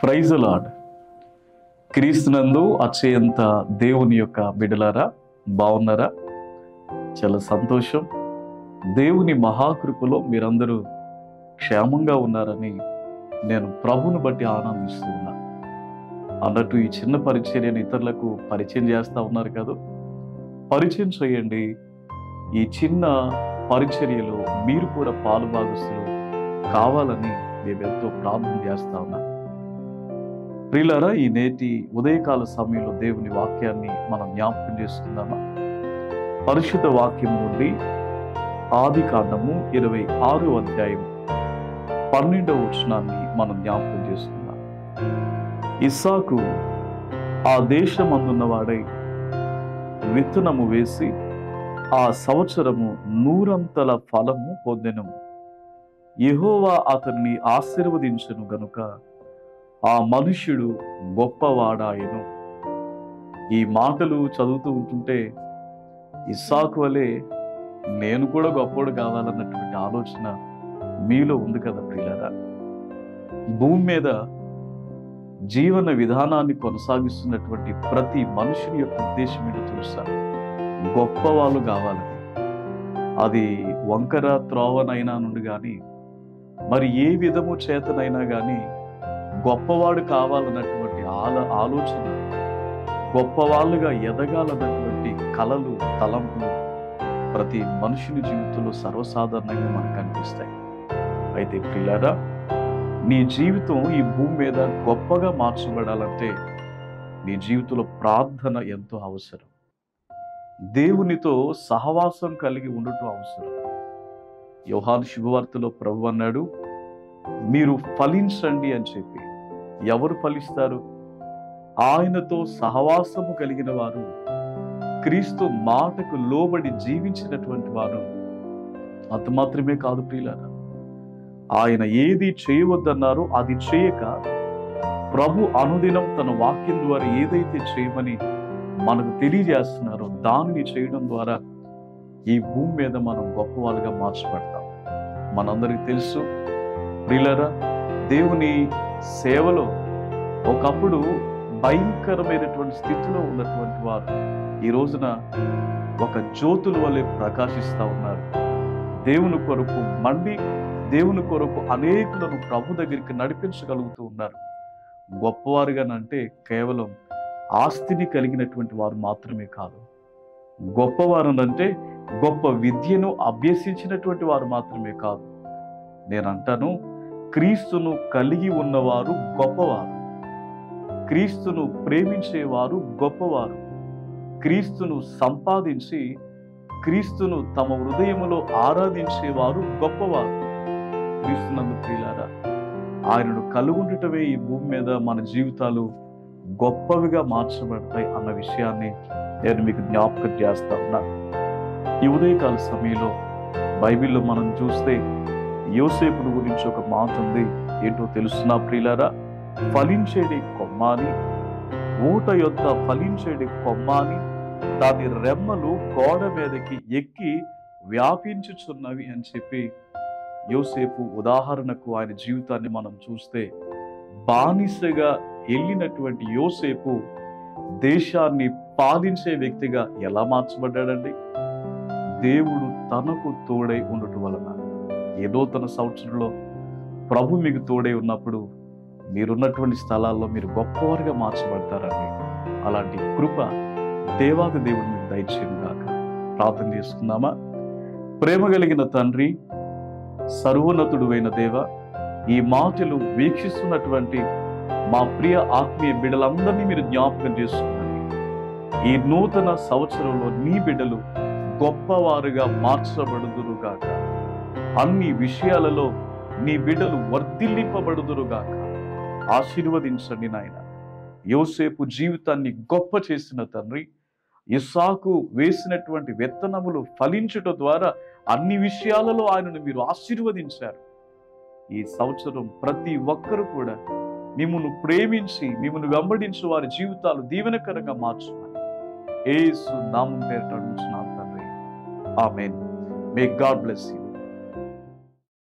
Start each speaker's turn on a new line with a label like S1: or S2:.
S1: Praise lord. క్రీస్తునందు అత్యంత దేవుని యొక్క బిడ్డలారా, బాగున్నారా? చాలా సంతోషం. దేవుని మహాకృపలో మీరందరూ క్షేమంగా ఉన్నారని నేను ప్రభుని బట్టి ఆనందిస్తూ ఉన్నా. అన్నట్టు ఈ చిన్న పరిచర్యను ఇతరులకు పరిచయం చేస్తూ ఉన్నారు కదా, పరిచయం చేయండి. ఈ చిన్న పరిచర్యలో మీరు కూడా పాలుభాగస్తులు కావాలని మేమెంతో ప్రార్థన చేస్తా ఉన్నాం. ప్రియులారా, ఈ నేటి ఉదయకాల సమయంలో దేవుని వాక్యాన్ని మనం జ్ఞాపకం చేసుకుందామా? పరిశుద్ధ వాక్యం నుండి ఆదికాండము 26వ అధ్యాయం 12వ వచనాన్ని మనం జ్ఞాపకం చేసుకుందాం. ఇస్సాకు ఆ దేశమందున్నవాడై విత్తనము వేసి ఆ సంవత్సరము 100 ఫలము పొందెను. యెహోవా అతన్ని ఆశీర్వదించెను గనుక ఆ మనుష్యుడు గొప్పవాడాయెను. ఈ మాటలు చదువుతూ ఉంటుంటే ఇస్సాకు వలె నేను కూడా గొప్పవాడు కావాలన్నటువంటి ఆలోచన మీలో ఉంది కదా ప్రియులారా. భూమి మీద జీవన విధానాన్ని కొనసాగిస్తున్నటువంటి ప్రతి మనుషుని యొక్క ఉద్దేశం ఏంటో తెలుసా? గొప్పవాళ్ళు కావాలని. అది వంకర త్రోవనైనా నుండి కానీ, మరి ఏ విధము చేతనైనా కానీ గొప్పవాడు కావాలన్నటువంటి ఆలోచన, గొప్పవాళ్ళుగా ఎదగాలన్నటువంటి కలలు, తలంపులు ప్రతి మనుషుని జీవితంలో సర్వసాధారణంగా మనకు కనిపిస్తాయి. అయితే ప్రియులారా, నీ జీవితం ఈ భూమి మీద గొప్పగా మార్చబడాలంటే నీ జీవితంలో ప్రార్థన ఎంతో అవసరం. దేవునితో సహవాసం కలిగి ఉండటం అవసరం. యోహాను శుభవార్తలో ప్రభు అన్నాడు, మీరు ఫలించండి అని చెప్పి. ఎవరు ఫలిస్తారు? ఆయనతో సహవాసము కలిగిన వారు, క్రీస్తు మాటకు లోబడి జీవించినటువంటి వారు. అంత మాత్రమే కాదు ప్రియులారా, ఆయన ఏది చేయవద్దన్నారో అది చేయక ప్రభు అనుదినం తన వాక్యం ద్వారా ఏదైతే చేయమని మనకు తెలియజేస్తున్నారో దానిని చేయడం ద్వారా ఈ భూమి మీద మనం గొప్పవాళ్ళుగా మార్చబడతాం. మనందరికీ తెలుసు ప్రియులారా, దేవుని సేవలో ఒకప్పుడు భయంకరమైనటువంటి స్థితిలో ఉన్నటువంటి వారు ఈ రోజున ఒక జ్యోతుల వలె ప్రకాశిస్తూ ఉన్నారు. దేవుని కొరకు మండి, దేవుని కొరకు అనేకులను ప్రభు దగ్గరికి నడిపించగలుగుతూ ఉన్నారు. గొప్పవారుగానంటే కేవలం ఆస్తిని కలిగినటువంటి వారు మాత్రమే కాదు. గొప్పవారనంటే గొప్ప విద్యను అభ్యసించినటువంటి వారు మాత్రమే కాదు. నేనంటాను, క్రీస్తును కలిగి ఉన్నవారు గొప్పవారు, క్రీస్తును ప్రేమించేవారు గొప్పవారు, క్రీస్తును సంపాదించి క్రీస్తును తమ హృదయములో ఆరాధించేవారు గొప్పవారు. క్రీస్తునందు ప్రియులారా, ఆయనను కలుగుండటమే ఈ భూమి మీద మన జీవితాలు గొప్పవిగా మార్చబడతాయి అన్న విషయాన్ని నేను మీకు జ్ఞాపకం చేస్తా ఉన్నా. ఈ ఉదయకాల సమయంలో బైబిల్లో మనం చూస్తే యోసేపును గురించి ఒక మాట ఉంది. ఏంటో తెలుసునా ప్రియులారా? ఫలించేడి కొమ్మాని, ఊట యొద్ద ఫలించేడి కొమ్మాని, దాని రెమ్మలు గోడ మీదకి ఎక్కి వ్యాపించుచున్నవి అని చెప్పి యోసేపు ఉదాహరణకు ఆయన జీవితాన్ని మనం చూస్తే, బానిసగా వెళ్ళినటువంటి యోసేపు దేశాన్ని పాలించే వ్యక్తిగా ఎలా మార్చబడ్డాడండి? దేవుడు తనకు తోడై ఉండటం వలన. ఏదో తన సంవత్సరంలో ప్రభు మీకు తోడై ఉన్నప్పుడు మీరున్నటువంటి స్థలాల్లో మీరు గొప్పవారుగా మార్చబడతారండి. అలాంటి కృప దేవాది దేవుడు మీకు దయచేయను గాక. ప్రార్థన చేసుకుందామా? ప్రేమ కలిగిన తండ్రి, సర్వోన్నతుడు అయిన దేవ, ఈ మాటలు వీక్షిస్తున్నటువంటి మా ప్రియ ఆత్మీయ బిడ్డలందరినీ మీరు జ్ఞాపకం చేసుకున్నాను. ఈ నూతన సంవత్సరంలో నీ బిడ్డలు గొప్పవారుగా మార్చబడుదురుగాక. అన్ని విషయాలలో నీ బిడ్డలు వర్ధిల్లింపబడుదురుగాక. ఆశీర్వదించండి నాయన. యోసేపు జీవితాన్ని గొప్ప చేసిన తండ్రి, ఇస్సాకు వేసినటువంటి విత్తనములు ఫలించుట ద్వారా అన్ని విషయాలలో ఆయనను మీరు ఆశీర్వదించారు. ఈ సంవత్సరం ప్రతి ఒక్కరు కూడా మిమ్మల్ని ప్రేమించి మిమ్మల్ని వెంబడించి వారి జీవితాలు దీవెనకరంగా మార్చున్నారు. యేసు నామం పేరిట అడుగుచున్నాను తండ్రి. Amen. May God bless you.